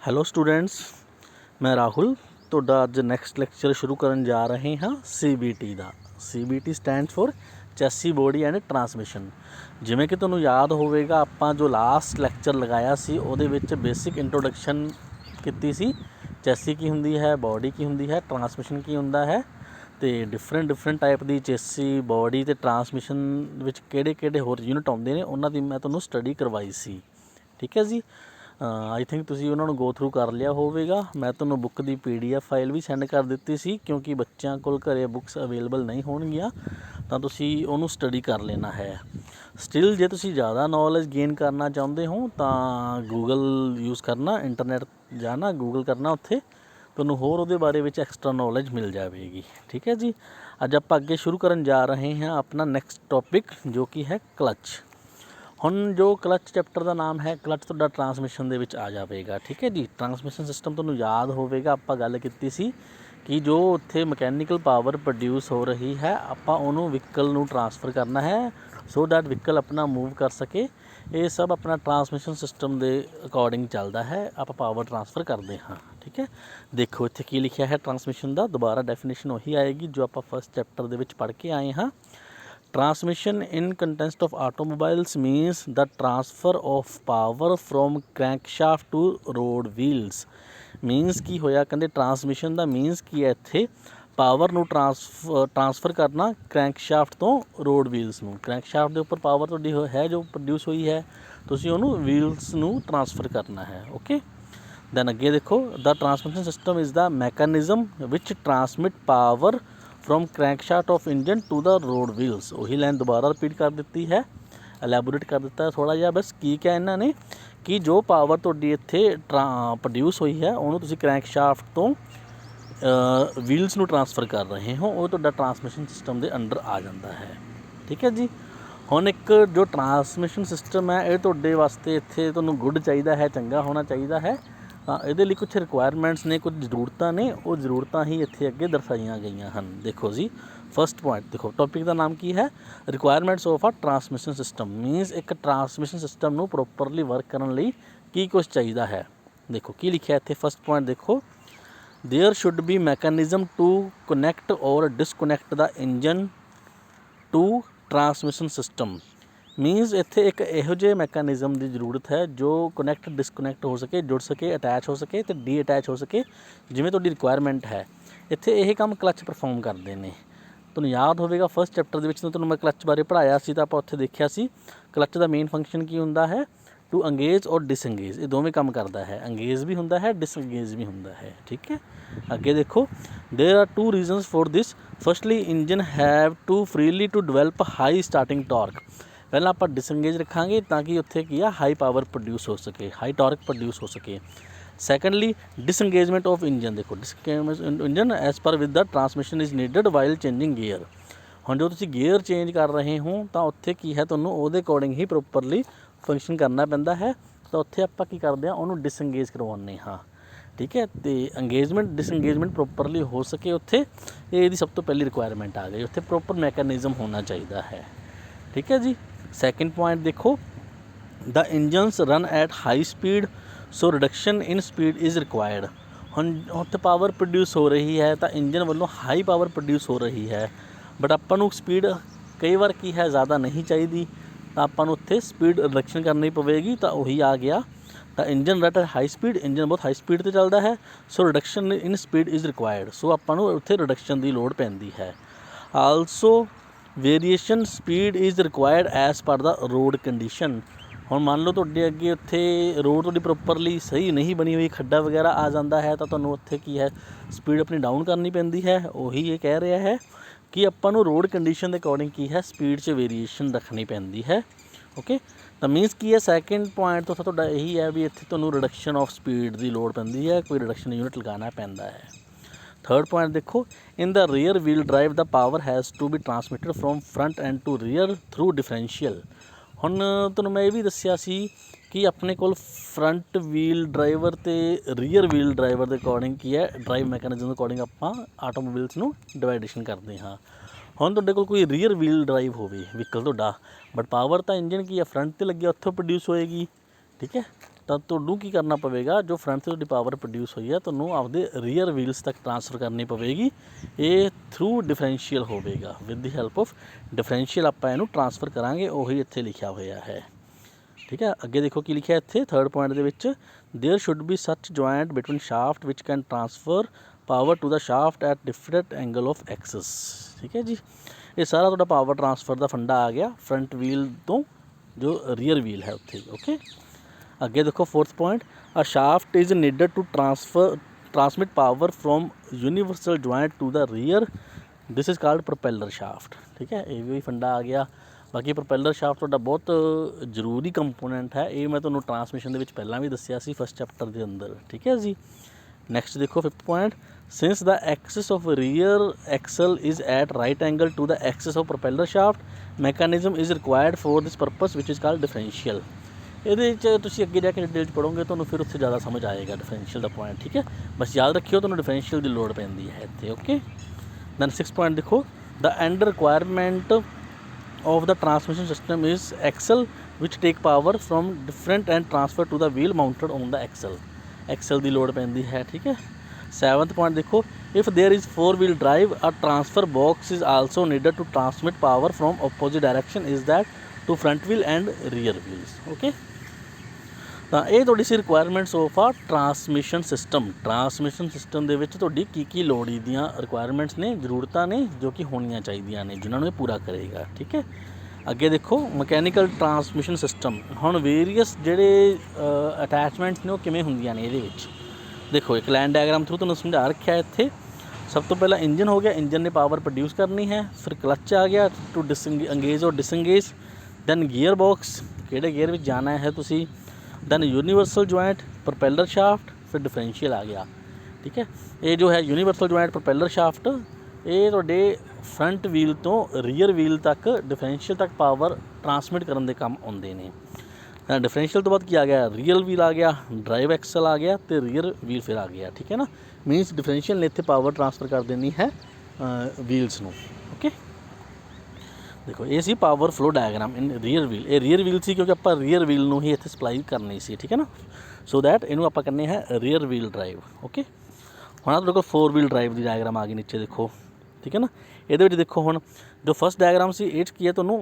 Hello students, ਮੈਂ ਰਾਹੁਲ ਤੁਹਾਡਾ ਅੱਜ ਨੈਕਸਟ ਲੈਕਚਰ ਸ਼ੁਰੂ ਕਰਨ ਜਾ ਰਹੇ ਹਾਂ CBT the. CBT stands for chassis body and transmission. ਜਿਵੇਂ ਕਿ ਤੁਹਾਨੂੰ ਯਾਦ ਹੋਵੇਗਾ, ਆਪਾਂ ਜੋ ਲਾਸਟ ਲੈਕਚਰ ਲਗਾਇਆ ਸੀ ਉਹਦੇ ਵਿੱਚ ਬੇਸਿਕ ਇੰਟਰੋਡਕਸ਼ਨ ਕੀਤੀ ਸੀ। ਚੈਸੀ ਕੀ ਹੁੰਦੀ ਹੈ, ਬੋਡੀ ਕੀ ਹੁੰਦੀ ਹੈ, ਟਰਾਂਸਮਿਸ਼ਨ ਕੀ ਹੁੰਦਾ ਹੈ, ਅਤੇ ਡਿਫਰੈਂਟ ਟਾਈਪ ਦੀ ਚੈਸੀ ਬੋਡੀ ਅਤੇ ਟਰਾਂਸਮਿਸ਼ਨ ਵਿੱਚ ਕਿਹੜੇ ਹੋਰ ਯੂਨਿਟ ਆਉਂਦੇ ਨੇ ਉਹਨਾਂ ਦੀ ਮੈਂ ਤੁਹਾਨੂੰ ਸਟੱਡੀ ਕਰਵਾਈ ਸੀ। ਠੀਕ ਹੈ ਜੀ। ਆਈ ਥਿੰਕ ਤੁਸੀਂ ਉਹਨਾਂ ਨੂੰ ਗੋ ਥਰੂ ਕਰ ਲਿਆ ਹੋਵੇਗਾ। ਮੈਂ ਤੁਹਾਨੂੰ ਬੁੱਕ ਦੀ PDF ਫਾਈਲ ਵੀ ਸੈਂਡ ਕਰ ਦਿੱਤੀ ਸੀ, ਕਿਉਂਕਿ ਬੱਚਿਆਂ ਕੋਲ ਘਰ ਬੁੱਕਸ ਅਵੇਲੇਬਲ ਨਹੀਂ ਹੋਣਗੀਆਂ ਤਾਂ ਤੁਸੀਂ ਉਹਨੂੰ ਸਟੱਡੀ ਕਰ ਲੈਣਾ ਹੈ। ਸਟਿਲ ਜੇ ਤੁਸੀਂ ਜ਼ਿਆਦਾ ਨੌਲੇਜ ਗੇਨ ਕਰਨਾ ਚਾਹੁੰਦੇ ਹੋ ਤਾਂ ਗੂਗਲ ਯੂਜ਼ ਕਰਨਾ, ਇੰਟਰਨੈਟ ਜਾਣਾ, ਗੂਗਲ ਕਰਨਾ, ਉੱਥੇ ਤੁਹਾਨੂੰ ਹੋਰ ਉਹਦੇ ਬਾਰੇ ਵਿੱਚ ਐਕਸਟਰਾ ਨੌਲੇਜ ਮਿਲ ਜਾਵੇਗੀ। ਠੀਕ ਹੈ ਜੀ। ਅੱਜ ਆਪਾਂ ਅੱਗੇ ਸ਼ੁਰੂ ਕਰਨ ਜਾ ਰਹੇ ਹਾਂ ਆਪਣਾ ਨੈਕਸਟ ਟੋਪਿਕ, ਜੋ ਕਿ ਹੈ ਕਲਚ। ਹੁਣ ਜੋ ਕਲਚ ਚੈਪਟਰ ਦਾ ਨਾਮ ਹੈ, ਕਲਚ ਤੁਹਾਡਾ ਟਰਾਂਸਮਿਸ਼ਨ ਦੇ ਵਿੱਚ ਆ ਜਾਵੇਗਾ। ਠੀਕ ਹੈ ਜੀ। ਟਰਾਂਸਮਿਸ਼ਨ ਸਿਸਟਮ ਤੁਹਾਨੂੰ ਯਾਦ ਹੋਵੇਗਾ, ਆਪਾਂ ਗੱਲ ਕੀਤੀ ਸੀ ਕਿ ਜੋ ਉੱਥੇ ਮਕੈਨੀਕਲ ਪਾਵਰ ਪ੍ਰੋਡਿਊਸ ਹੋ ਰਹੀ ਹੈ, ਆਪਾਂ ਉਹਨੂੰ ਵਹੀਕਲ ਨੂੰ ਟਰਾਂਸਫਰ ਕਰਨਾ ਹੈ ਸੋ ਦੈਟ ਵਹੀਕਲ ਆਪਣਾ ਮੂਵ ਕਰ ਸਕੇ। ਇਹ ਸਭ ਆਪਣਾ ਟਰਾਂਸਮਿਸ਼ਨ ਸਿਸਟਮ ਦੇ ਅਕੋਰਡਿੰਗ ਚੱਲਦਾ ਹੈ, ਆਪਾਂ ਪਾਵਰ ਟਰਾਂਸਫਰ ਕਰਦੇ ਹਾਂ। ਠੀਕ ਹੈ। ਦੇਖੋ ਇੱਥੇ ਕੀ ਲਿਖਿਆ ਹੈ ਟਰਾਂਸਮਿਸ਼ਨ ਦਾ, ਦੁਬਾਰਾ ਡੈਫੀਨੇਸ਼ਨ ਉਹੀ ਆਏਗੀ ਜੋ ਆਪਾਂ ਫਸਟ ਚੈਪਟਰ ਦੇ ਵਿੱਚ ਪੜ੍ਹ ਕੇ ਆਏ ਹਾਂ। Transmission in context of automobiles means the transfer of power from crankshaft to road wheels। Means ਕੀ ਹੋਇਆ, ਕਹਿੰਦੇ ਟਰਾਂਸਮਿਸ਼ਨ ਦਾ ਮੀਨਸ ਕੀ ਹੈ ਇੱਥੇ, ਪਾਵਰ ਨੂੰ ਟਰਾਂਸਫਰ ਕਰਨਾ ਕ੍ਰੈਂਕਸ਼ਾਫਟ ਤੋਂ ਰੋਡ ਵੀਲਸ ਨੂੰ। ਕ੍ਰੈਂਕਸ਼ਾਫਟ ਦੇ ਉੱਪਰ ਪਾਵਰ ਤੁਹਾਡੀ ਹੈ ਜੋ ਪ੍ਰੋਡਿਊਸ ਹੋਈ ਹੈ, ਤੁਸੀਂ ਉਹਨੂੰ ਵੀਲਸ ਨੂੰ ਟਰਾਂਸਫਰ ਕਰਨਾ ਹੈ। ਓਕੇ। ਦੈਨ ਅੱਗੇ ਦੇਖੋ, the transmission system is the mechanism which transmit power from crankshaft of engine to the road wheels. ਉਹੀ ਲਾਈਨ ਦੁਬਾਰਾ ਰਿਪੀਟ ਕਰ ਦਿੱਤੀ ਹੈ, ਐਲੈਬੋਰੇਟ ਕਰ ਦਿੱਤਾ ਥੋੜ੍ਹਾ ਜਿਹਾ। ਬਸ ਕੀ ਕਿਹਾ ਇਹਨਾਂ ਨੇ ਕਿ ਜੋ ਪਾਵਰ ਤੁਹਾਡੀ ਇੱਥੇ ਪ੍ਰੋਡਿਊਸ ਹੋਈ ਹੈ ਉਹਨੂੰ ਤੁਸੀਂ ਕ੍ਰੈਂਕਸ਼ਾਫਟ ਤੋਂ ਵੀਲਸ ਨੂੰ ਟਰਾਂਸਫਰ ਕਰ ਰਹੇ ਹੋ, ਉਹ ਤੁਹਾਡਾ ਟਰਾਂਸਮਿਸ਼ਨ ਸਿਸਟਮ ਦੇ ਅੰਡਰ ਆ ਜਾਂਦਾ ਹੈ। ਠੀਕ ਹੈ ਜੀ। ਹੁਣ ਇੱਕ ਜੋ ਟਰਾਂਸਮਿਸ਼ਨ ਸਿਸਟਮ ਹੈ, ਇਹ ਤੁਹਾਡੇ ਵਾਸਤੇ ਇੱਥੇ ਤੁਹਾਨੂੰ ਗੁੱਡ ਚਾਹੀਦਾ ਹੈ, ਚੰਗਾ ਹੋਣਾ ਚਾਹੀਦਾ ਹੈ। ਤਾਂ ਇਹਦੇ ਲਈ ਕੁਛ ਰਿਕੁਆਇਰਮੈਂਟਸ ਨੇ, ਕੁਝ ਜ਼ਰੂਰਤਾਂ ਨੇ, ਉਹ ਜ਼ਰੂਰਤਾਂ ਹੀ ਇੱਥੇ ਅੱਗੇ ਦਰਸਾਈਆਂ ਗਈਆਂ ਹਨ। ਦੇਖੋ ਜੀ, ਫਸਟ ਪੁਆਇੰਟ ਦੇਖੋ, ਟੌਪਿਕ ਦਾ ਨਾਮ ਕੀ ਹੈ, requirements of a transmission system. Means ਇੱਕ ਟਰਾਂਸਮਿਸ਼ਨ ਸਿਸਟਮ ਨੂੰ ਪ੍ਰੋਪਰਲੀ ਵਰਕ ਕਰਨ ਲਈ ਕੀ ਕੁਛ ਚਾਹੀਦਾ ਹੈ। ਦੇਖੋ ਕੀ ਲਿਖਿਆ ਇੱਥੇ, ਫਸਟ ਪੁਆਇੰਟ ਦੇਖੋ, there should be mechanism to connect or disconnect the engine to transmission system. Means ਇੱਥੇ ਇੱਕ ਇਹੋ ਜਿਹੇ ਮੈਕੈਨਿਜ਼ਮ ਦੀ ਜ਼ਰੂਰਤ ਹੈ ਜੋ ਕਨੈਕਟ ਡਿਸਕਨੈਕਟ ਹੋ ਸਕੇ, ਜੁੜ ਸਕੇ, ਅਟੈਚ ਹੋ ਸਕੇ ਅਤੇ ਡੀ ਅਟੈਚ ਹੋ ਸਕੇ, ਜਿਵੇਂ ਤੁਹਾਡੀ ਰਿਕੁਆਇਰਮੈਂਟ ਹੈ। ਇੱਥੇ ਇਹ ਕੰਮ ਕਲਚ ਪਰਫੋਰਮ ਕਰਦੇ ਨੇ। ਤੁਹਾਨੂੰ ਯਾਦ ਹੋਵੇਗਾ ਫਸਟ ਚੈਪਟਰ ਦੇ ਵਿੱਚ ਤੁਹਾਨੂੰ ਮੈਂ ਕਲਚ ਬਾਰੇ ਪੜ੍ਹਾਇਆ ਸੀ, ਤਾਂ ਆਪਾਂ ਉੱਥੇ ਦੇਖਿਆ ਸੀ ਕਲਚ ਦਾ ਮੇਨ ਫੰਕਸ਼ਨ ਕੀ ਹੁੰਦਾ ਹੈ, ਟੂ ਅੰਗੇਜ ਔਰ ਡਿਸਅੰਗੇਜ। ਇਹ ਦੋਵੇਂ ਕੰਮ ਕਰਦਾ ਹੈ, ਅੰਗੇਜ ਵੀ ਹੁੰਦਾ ਹੈ, ਡਿਸਅੰਗੇਜ ਵੀ ਹੁੰਦਾ ਹੈ। ਠੀਕ ਹੈ। ਅੱਗੇ ਦੇਖੋ, there are two reasons for this. Firstly, engine have to freely to develop high starting torque. ਪਹਿਲਾਂ ਆਪਾਂ ਡਿਸਅੰਗੇਜ ਰੱਖਾਂਗੇ ਤਾਂ ਕਿ ਉੱਥੇ ਕੀ ਆ, ਹਾਈ ਪਾਵਰ ਪ੍ਰੋਡਿਊਸ ਹੋ ਸਕੇ, ਹਾਈ ਟਾਰਕ ਪ੍ਰੋਡਿਊਸ ਹੋ ਸਕੇ। Secondly, disengagement of engine. ਦੇਖੋ engine as per with the transmission is needed while changing gear. ਹੁਣ ਜੋ ਤੁਸੀਂ ਗੇਅਰ ਚੇਂਜ ਕਰ ਰਹੇ ਹੋ ਤਾਂ ਉੱਥੇ ਕੀ ਹੈ, ਤੁਹਾਨੂੰ ਉਹਦੇ ਅਕੋਰਡਿੰਗ ਹੀ ਪ੍ਰੋਪਰਲੀ ਫੰਕਸ਼ਨ ਕਰਨਾ ਪੈਂਦਾ ਹੈ। ਤਾਂ ਉੱਥੇ ਆਪਾਂ ਕੀ ਕਰਦੇ ਹਾਂ, ਉਹਨੂੰ ਡਿਸਅੰਗੇਜ ਕਰਵਾਉਂਦੇ ਹਾਂ। ਠੀਕ ਹੈ। ਅਤੇ ਅੰਗੇਜਮੈਂਟ ਡਿਸਅੰਗੇਜਮੈਂਟ ਪ੍ਰੋਪਰਲੀ ਹੋ ਸਕੇ ਉੱਥੇ, ਇਹ ਇਹਦੀ ਸਭ ਤੋਂ ਪਹਿਲੀ ਰਿਕੁਆਇਰਮੈਂਟ ਆ ਗਈ। ਉੱਥੇ ਪ੍ਰੋਪਰ ਮੈਕੈਨਿਜ਼ਮ ਹੋਣਾ ਚਾਹੀਦਾ ਹੈ। ਠੀਕ ਹੈ ਜੀ। ਸੈਕਿੰਡ ਪੁਆਇੰਟ ਦੇਖੋ, the engines run at high speed so reduction in speed is required. ਹੁਣ ਉੱਥੇ ਪਾਵਰ ਪ੍ਰੋਡਿਊਸ ਹੋ ਰਹੀ ਹੈ ਤਾਂ ਇੰਜਨ ਵੱਲੋਂ ਹਾਈ ਪਾਵਰ ਪ੍ਰੋਡਿਊਸ ਹੋ ਰਹੀ ਹੈ, ਬਟ ਆਪਾਂ ਨੂੰ ਸਪੀਡ ਕਈ ਵਾਰ ਕੀ ਹੈ, ਜ਼ਿਆਦਾ ਨਹੀਂ ਚਾਹੀਦੀ, ਤਾਂ ਆਪਾਂ ਨੂੰ ਉੱਥੇ ਸਪੀਡ ਰਿਡਕਸ਼ਨ ਕਰਨੀ ਪਵੇਗੀ। ਤਾਂ ਉਹੀ ਆ ਗਿਆ, ਤਾਂ engine run at high speed, engine ਬਹੁਤ ਹਾਈ ਸਪੀਡ 'ਤੇ ਚੱਲਦਾ ਹੈ, so reduction in speed is required. So ਆਪਾਂ ਨੂੰ ਉੱਥੇ ਰਿਡਕਸ਼ਨ ਦੀ ਲੋੜ ਪੈਂਦੀ ਹੈ। Also variation speed is required as per the road condition. ਹੁਣ ਮੰਨ ਲਓ ਤੁਹਾਡੇ ਅੱਗੇ ਉੱਥੇ ਰੋਡ ਤੁਹਾਡੀ ਪ੍ਰੋਪਰਲੀ ਸਹੀ ਨਹੀਂ ਬਣੀ ਹੋਈ, ਖੱਡਾ ਵਗੈਰਾ ਆ ਜਾਂਦਾ ਹੈ, ਤਾਂ ਤੁਹਾਨੂੰ ਉੱਥੇ ਕੀ ਹੈ, ਸਪੀਡ ਆਪਣੀ ਡਾਊਨ ਕਰਨੀ ਪੈਂਦੀ ਹੈ। ਉਹੀ ਇਹ ਕਹਿ ਰਿਹਾ ਹੈ ਕਿ ਆਪਾਂ ਨੂੰ ਰੋਡ ਕੰਡੀਸ਼ਨ ਦੇ ਅਕੋਰਡਿੰਗ ਕੀ ਹੈ, ਸਪੀਡ 'ਚ ਵੇਰੀਏਸ਼ਨ ਰੱਖਣੀ ਪੈਂਦੀ ਹੈ। ਓਕੇ। ਤਾਂ ਮੀਨਸ ਕੀ ਹੈ, ਸੈਕਿੰਡ ਪੁਆਇੰਟ ਤੋਂ ਤੁਹਾਡਾ ਇਹੀ ਹੈ ਵੀ ਇੱਥੇ ਤੁਹਾਨੂੰ ਰਿਡਕਸ਼ਨ ਆਫ ਸਪੀਡ ਦੀ ਲੋੜ ਪੈਂਦੀ ਹੈ, ਕੋਈ ਰਿਡਕਸ਼ਨ ਯੂਨਿਟ ਲਗਾਉਣਾ ਪੈਂਦਾ ਹੈ। ਥਰਡ ਪੁਆਇੰਟ ਦੇਖੋ, in the rear wheel drive the power has to be transmitted from front end to rear through differential. ਹੁਣ ਤੁਹਾਨੂੰ ਮੈਂ ਇਹ ਵੀ ਦੱਸਿਆ ਸੀ ਕਿ ਆਪਣੇ ਕੋਲ ਫਰੰਟ ਵੀਲ ਡਰਾਈਵਰ ਅਤੇ ਰੀਅਰ ਵੀਲ ਡਰਾਈਵਰ ਦੇ ਅਕੋਰਡਿੰਗ ਕੀ ਹੈ, ਡਰਾਈਵ ਮੈਕੈਨਿਜ਼ਮ ਦੇ ਅਕੋਰਡਿੰਗ ਆਪਾਂ ਆਟੋਮੋਬਾਈਲਸ ਨੂੰ ਡਿਵਾਈਡੇਸ਼ਨ ਕਰਦੇ ਹਾਂ। ਹੁਣ ਤੁਹਾਡੇ ਕੋਲ ਕੋਈ ਰੀਅਰ ਵੀਲ ਡਰਾਈਵ ਹੋਵੇ ਵਹੀਕਲ ਤੁਹਾਡਾ, ਬਟ ਪਾਵਰ ਤਾਂ ਇੰਜਨ ਕੀ ਹੈ, ਫਰੰਟ 'ਤੇ ਲੱਗਿਆ, ਉੱਥੋਂ ਪ੍ਰੋਡਿਊਸ ਹੋਏਗੀ। ਠੀਕ ਹੈ। ਤਾਂ ਤੁਹਾਨੂੰ ਕੀ ਕਰਨਾ ਪਵੇਗਾ, ਜੋ ਫਰੰਟ ਤੋਂ ਤੁਹਾਡੀ ਪਾਵਰ ਪ੍ਰੋਡਿਊਸ ਹੋਈ ਹੈ ਤੁਹਾਨੂੰ ਆਪਦੇ ਰੀਅਰ ਵੀਲਸ ਤੱਕ ਟ੍ਰਾਂਸਫਰ ਕਰਨੀ ਪਵੇਗੀ। ਇਹ ਥਰੂ ਡਿਫਰੈਂਸ਼ੀਅਲ ਹੋਵੇਗਾ, with the help of differential ਆਪਾਂ ਇਹਨੂੰ ਟ੍ਰਾਂਸਫਰ ਕਰਾਂਗੇ, ਉਹੀ ਇੱਥੇ ਲਿਖਿਆ ਹੋਇਆ ਹੈ। ठीक है, अगे देखो की लिखा इत्थे थर्ड पॉइंट दे which, there should be such joint between shaft which can transfer power to the shaft at different angle of axis. ठीक है जी, ये सारा तुहाडा पावर ट्रांसफर का फंडा आ गया फ्रंट व्हील तो जो रियर व्हील है उत्थे। ओके, अगे देखो fourth point, a shaft is needed to transmit power from universal joint to the rear, this is called propeller shaft. ठीक है, ये भी फंडा आ गया। बाकी प्रोपेलर शाफ्ट तुहाडा बहुत जरूरी कंपोनेंट है, ये मैं तुहानूं ट्रांसमिशन दे विच पहलां भी दस्सिया सी फस्ट चैप्टर के अंदर। ठीक है जी, नैक्सट देखो fifth point, since the axis of rear axle is at right angle to the axis of propeller shaft, mechanism is required for this purpose which is called differential. ये तुसीं अगे जाके डिटेल पढ़ोगे तुहानूं फिर उत्थे ज़्यादा समझ आएगा डिफरेंशियल का पॉइंट। ठीक है, बस याद रखियो तुहानूं डिफरेंशियल की लोड़ पैंदी है इत्थे। ओके, दैन सिक्स पॉइंट देखो, the end requirement of the transmission system is axle which take power from different and transfer to the wheel mounted on the axle ਦੀ ਲੋੜ ਪੈਂਦੀ ਹੈ। ठीक है, सेवंथ पॉइंट देखो, if there is 4-wheel drive, a transfer box is also needed to transmit power from opposite direction, is that to front wheel and rear wheels। okay, ਤਾਂ ਇਹ ਤੁਹਾਡੀ ਸੀ requirements of ਆ ਟਰਾਂਸਮਿਸ਼ਨ ਸਿਸਟਮ। ਟਰਾਂਸਮਿਸ਼ਨ ਸਿਸਟਮ ਦੇ ਵਿੱਚ ਤੁਹਾਡੀ ਕੀ ਲੋੜ ਦੀਆਂ requirements ਨੇ, ਜ਼ਰੂਰਤਾਂ ਨੇ ਜੋ ਕਿ ਹੋਣੀਆਂ ਚਾਹੀਦੀਆਂ ਨੇ, ਜਿਨ੍ਹਾਂ ਨੂੰ ਇਹ ਪੂਰਾ ਕਰੇਗਾ। ਠੀਕ ਹੈ, ਅੱਗੇ ਦੇਖੋ ਮਕੈਨੀਕਲ ਟਰਾਂਸਮਿਸ਼ਨ ਸਿਸਟਮ। ਹੁਣ ਵੇਰੀਅਸ ਜਿਹੜੇ ਅਟੈਚਮੈਂਟਸ ਨੇ ਉਹ ਕਿਵੇਂ ਹੁੰਦੀਆਂ ਨੇ ਇਹਦੇ ਵਿੱਚ, ਦੇਖੋ ਇੱਕ ਲਾਈਨ ਡਾਇਗਰਾਮ ਥਰੂ ਤੁਹਾਨੂੰ ਸਮਝਾ ਰੱਖਿਆ ਇੱਥੇ। ਸਭ ਤੋਂ ਪਹਿਲਾਂ ਇੰਜਨ ਹੋ ਗਿਆ, ਇੰਜਨ ਨੇ ਪਾਵਰ ਪ੍ਰੋਡਿਊਸ ਕਰਨੀ ਹੈ। ਫਿਰ ਕਲੱਚ ਆ ਗਿਆ to engage or disengage. Then gear box, ਕਿਹੜੇ ਗੀਅਰ ਵਿੱਚ ਜਾਣਾ ਹੈ ਤੁਸੀਂ। Then universal joint, propeller shaft, फिर डिफरेंशियल आ गया। ठीक है, ये जो है यूनीवर्सल जॉइंट प्रोपेलर शाफ्ट, ये तुहाडे फ्रंट व्हील तो रीयर व्हील तक डिफरेंशियल तक पावर ट्रांसमिट करने के काम आउंदे ने। डिफरेंशियल तो बाद की आ गया, रीयर व्हील आ गया, ड्राइव एक्सल आ गया तो रीयर व्हील फिर आ गया। ठीक है ना, मीनस डिफरेंशियल ने इत्थे पावर ट्रांसफर कर देनी है व्हील्स नूं। ओके, देखो ये सी power flow diagram in rear wheel. ये रीयर व्हील सी क्योंकि आप रीयर व्हील नूं ही इत्थे सप्लाई करनी सी। ठीक है ना, सो दैट इनू आपां करने है रीयर व्हील ड्राइव। ओके, हुण तुहाडे कोल 4 व्हील ड्राइव की डायग्राम आ गई नीचे देखो। ठीक है ना, ये देखो हुण जो फस्ट डायग्राम सी इह की है तुहानूं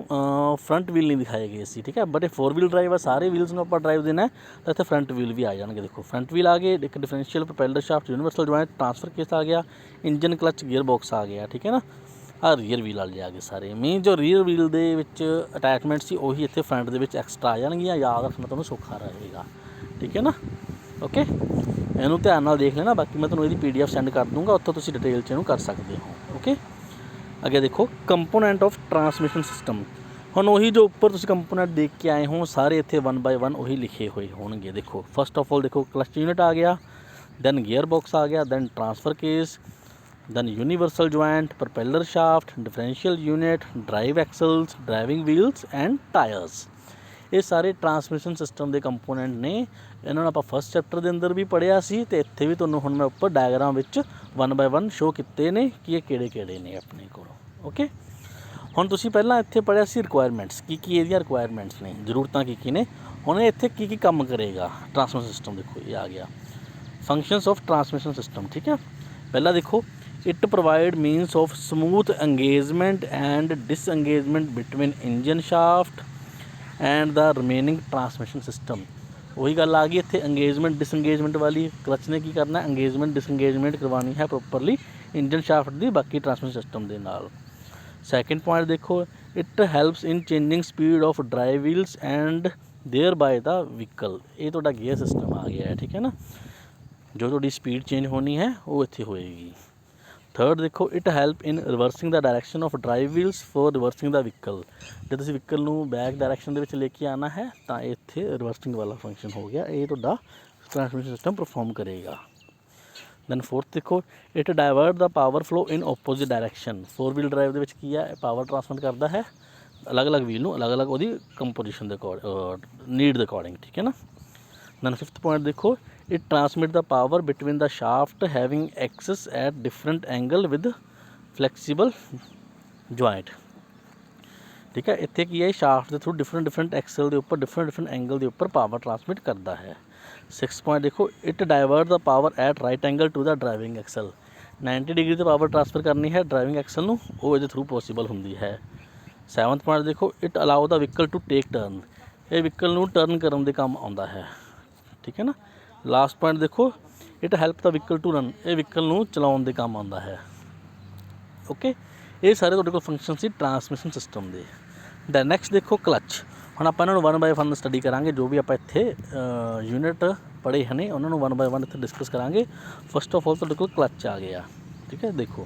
फ्रंट व्हील नहीं दिखाए गए सी। ठीक है, बट ये 4 व्हील ड्राइव है, सारे व्हील्स नूं आपां ड्राइव देना है तो इत्थे फ्रंट व्हील भी आ जाएंगे। देखो फ्रंट व्हील आ गए, एक differential, propeller shaft, universal joint, transfer case आ गया, इंजन क्लच, गियर बॉक्स आ गया। ठीक है ना, आ रीयर व्हील वाले आ गए सारे। मीन जो रीयर व्हील दे विच अटैचमेंट सी उही इत्थे फ्रंट दे विच एक्सट्रा आ जाणगीਆਂ, याद रखना तुहानूं सौखा रहेगा। ठीक है ना, ओके, इहनूं ध्यान नाल देख लेना, बाकी मैं तुहानूं इहदी PDF सेंड कर दूँगा, उत्थों तुसीं डिटेल च इहनूं कर सकते हो। ओके, अगे देखो कंपोनेंट ऑफ ट्रांसमिशन सिस्टम। हुण उही जो उपर तुसीं कंपोनेंट देख के आए हो सारे इत्थे 1 बाय 1 उही लिखे हुए होणगे। देखो फस्ट ऑफ ऑल देखो क्लच यूनिट आ गया, दैन गियर बॉक्स आ गया, then transfer case, then universal joint, propeller shaft, differential unit, drive axles, driving wheels and tires। ये सारे ट्रांसमिशन सिस्टम के कंपोनेंट ने, इन्होंने आप फस्ट चैप्टर के अंदर भी पढ़िया सी ते इत्थे भी तुहानूं हुण मैं उपर डायग्राम विच 1 बाय 1 शो किए ने कि ये किहड़े ने अपने कोल। ओके, हुण तुसीं पहलां इत्थे पढ़िया सी रिक्वायरमेंट्स की इहदियां रिक्वायरमेंट्स ने, जरूरतां की ने। हुण इत्थे की काम करेगा ट्रांसमिशन सिस्टम, देखो ये आ गया फंक्शनस ऑफ ट्रांसमिशन सिस्टम। ठीक है, पहला देखो, it provide मीनस of smooth engagement and disengagement between engine shaft and the remaining transmission system. वही गल आ गई इत्थे एंगेजमेंट डिसएंगेजमेंट वाली। क्लच ने की करना, एंगेजमेंट डिसएंगेजमेंट करवानी है प्रॉपरली इंजन शाफ्ट की बाकी ट्रांसमिशन सिस्टम के नाल। सैकेंड पॉइंट देखो, it helps in changing speed of drive wheels and thereby the vehicle. ये तुहाडा गियर सिस्टम आ गया है। ठीक है ना, जो तुहाडी स्पीड चेंज होनी है वो इत्थे होएगी। थर्ड देखो, it help in reversing the direction of drive wheels for reversing the vehicle. जो तुसीं व्हीकल नूं बैक डायरैक्शन दे विच लेके आना है तो इत्थे रिवर्सिंग वाला फंक्शन हो गया, ये तुहाडा ट्रांसमिशन सिस्टम परफॉर्म करेगा। दैन फोर्थ देखो, it divert the power flow in opposite direction. 4 wheel drive दे विच की है, पावर ट्रांसफर करता है अलग अलग व्हील नूं, अलग अलग उहदी कंपोजिशन दे नीड दे अकॉर्डिंग। ठीक है ना, दैन फिफ्थ पॉइंट देखो, it transmit the power between the shaft having axis at different angle with flexible joint. ठीक है। इत्थे की है शाफ्ट के थ्रू डिफरेंट एक्सल के उपर डिफरेंट एंगल के उपर पावर ट्रांसमिट करता है। 6 पॉइंट देखो, it divert the power at right angle to the driving axle. 90 degree से पावर ट्रांसफर करनी है ड्राइविंग एक्सल नूं, वो इहदे थ्रू पॉसीबल होंदी है। 7 पॉइंट देखो, it allow the vehicle to take turn. ये व्हीकल नूं टर्न करन दे काम आउंदा है, ठीक है ना। लास्ट पॉइंट देखो, it help the vehicle to run. ये व्हीकल नूं चलाउण दे काम आउंदा है। ओके, ये सारे तुहाडे कोल फंक्शन सी ट्रांसमिशन सिस्टम दे। दैन नैक्सट देखो क्लच। हुण आपां इन्हां नूं 1 बाय 1 स्टडी करांगे, जो भी आपां इत्थे यूनिट पढ़े हैं उन्होंने 1 बाय 1 इत्थे डिस्कस करांगे। फस्ट ऑफ ऑल तुहाडे कोल क्लच आ गया, ठीक है। देखो,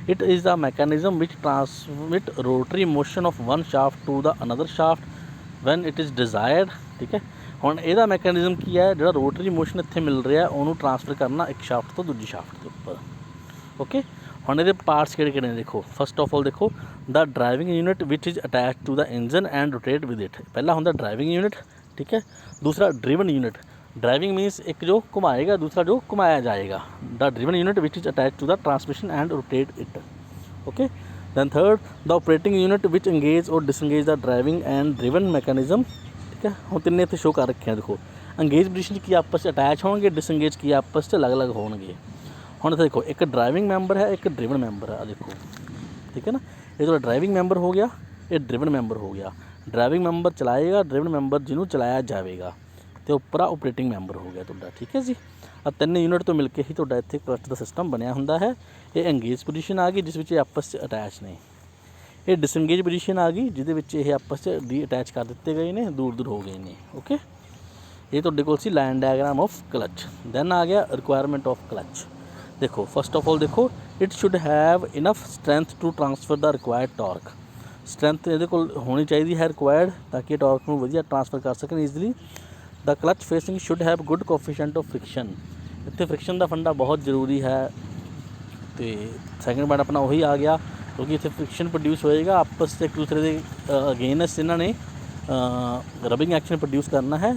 it is the mechanism which transmit rotary motion of one shaft to the another shaft when it is desired, ठीक है। हुण इहदा मैकेनिज्म की है, जिहड़ा रोटरी मोशन इत्थे मिल रहा उन्होंने ट्रांसफर करना एक शाफ्ट तो दूजी शाफ्ट के उपर। ओके, हुण इहदे पार्ट्स किहड़े किहड़े ने देखो। फस्ट ऑफ ऑल देखो, the driving unit which is attach to the engine and rotate with it. पहला हुंदा ड्राइविंग यूनिट, ठीक है। दूसरा ड्रिवन यूनिट। ड्राइविंग मीनस एक जो घुमाएगा, दूसरा जो घुमाया जाएगा। The driven unit which is attach to the transmission and rotate it. Okay, then third, the operating unit which engage और disengage the driving and driven mechanism, ठीक है। हम तिन्ने इत्थे शो कर रखे हैं। देखो, अंगेज पोजीशन की आपस में अटैच होंगे, डिसंगेज की आपस में अलग अलग होंगे। हुण देखो, एक ड्राइविंग मैंबर है, एक ड्रिवन मैंबर है। देखो, ठीक है ना। ये तो ड्राइविंग मैंबर हो गया, ये ड्रिवन मैंबर हो गया। ड्राइविंग मैंबर चलाएगा, ड्रिवन मैंबर जिन्होंने चलाया जाएगा, तो उपर ऑपरेटिंग मैंबर हो गया तुहाडा, ठीक है जी। आ 3 यूनिट तो मिलके ही तुहाडा इत्थे क्लच दा सिस्टम बनया हुंदा है। ये एंगेज पोजीशन आ गई, जिस विच आपस में अटैच ने। ये डिसंगेज पोजीशन आ गई, जिहदे विच ये आपस में डी अटैच कर दिते गए ने, दूर दूर हो गए ने। ओके, ये तुहाडे कोल सी line diagram of clutch. Then आ गया रिक्वायरमेंट ऑफ क्लच। देखो, फस्ट ऑफ ऑल देखो, it should have enough strength to transfer the required torque. Strength ये होनी चाहिए है रिक्वायर्ड, ताकि टॉर्क को वधिया ट्रांसफर कर सकें easily. The clutch facing should have good coefficient of friction. इत्थे फ्रिक्शन का फंडा बहुत जरूरी है। तो सैकेंड पॉइंट अपना वही आ गया, क्योंकि इत्थे फ्रिक्शन प्रोड्यूस होएगा आपस से एक दूसरे के अगेनस्ट इन्होंने रबिंग एक्शन प्रोड्यूस करना है।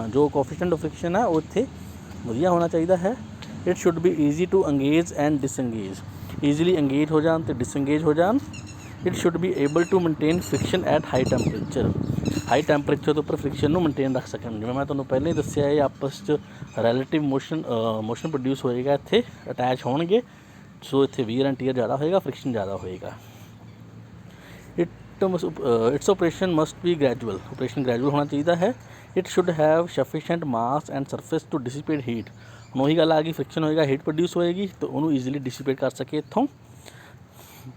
जो कोफिशिएंट ऑफ फ्रिक्शन है वो इत्थे वधिया होना चाहिए है। It should be easy to engage and disengage. Easily engage हो जान तो डिसंगेज हो जान। It should be able to maintain friction at high temperature. High temperature के उपर फ्रिक्शन को मेनटेन रख सकन। जिवें मैं तुहानूं पहले ही दस्सिया है, आपस रैलेटिव मोशन प्रोड्यूस होएगा, इत्थे अटैच होणगे, सो इत्थे वीयर एंड टीयर ज़्यादा होएगा, फ्रिक्शन ज़्यादा होएगा। Its operation must be gradual. Operation gradual होना चाहिए है। It should have sufficient mass and surface to dissipate heat. हम वही गल आ गई, फ्रिक्शन होएगा, हीट प्रोड्यूस होएगी, तो उन्होंने ईजिली डिसिपेट कर सके इत्थों।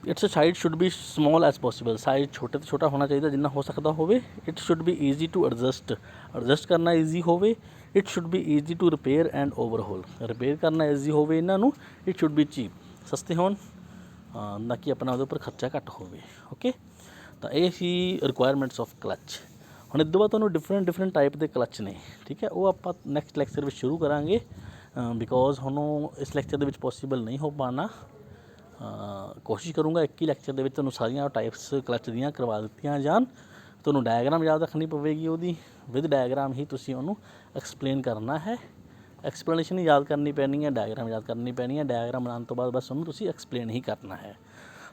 Its size should be small as possible. Size छोटे तो छोटा होना चाहिए जिन्ना हो सकता होवे। It should be easy to adjust करना ईजी होवे। It should be easy to repair and overhaul. Repair करना ईजी होवे इन्हों। इट शुड बी चीप, सस्ते होन, ना कि अपना उहदे उपर खर्चा घट होवे। ओके, तो ये सी रिक्वायरमेंट्स ऑफ क्लच। हुण इस तो बाद तुहानूं डिफरेंट टाइप के क्लच ने, ठीक है, वो आप नैक्सट लैक्चर में शुरू करांगे। बिकॉज हुण इस लैक्चर के पॉसीबल नहीं हो पाना। कोशिश करूँगा एक ही लैक्चर के तुहानूं सारियां टाइप्स क्लच दियां करवा दित्तियां जान। तुहानूं डायग्राम याद रखनी पवेगी, उहदी विद डायग्राम ही तुसीं उहनूं एक्सप्लेन करना है। एक्सप्लेनेशन ही याद करनी पैनी है, डायग्राम याद करनी पैनी है। डायग्राम बनाने तो बाद बस उहनूं तुसीं एक्सप्लेन ही करना है।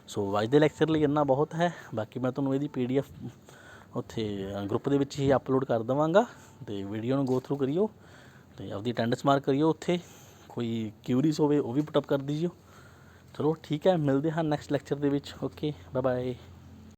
सो अज के लैक्चर लिए इन्ना बहुत है। बाकी मैं तुहानूं इहदी PDF उत्थे ग्रुप दे विच ही अपलोड कर देवांगा। तो वीडियो नूं गो थ्रू करियो, तो आपकी अटेंडेंस मार्क करियो। उत्थे कोई क्यूरीज होवे वो भी पुटअप कर दीजिए। चलो ठीक है, मिलते हैं नैक्सट लैक्चर दे विच। Okay, bye bye.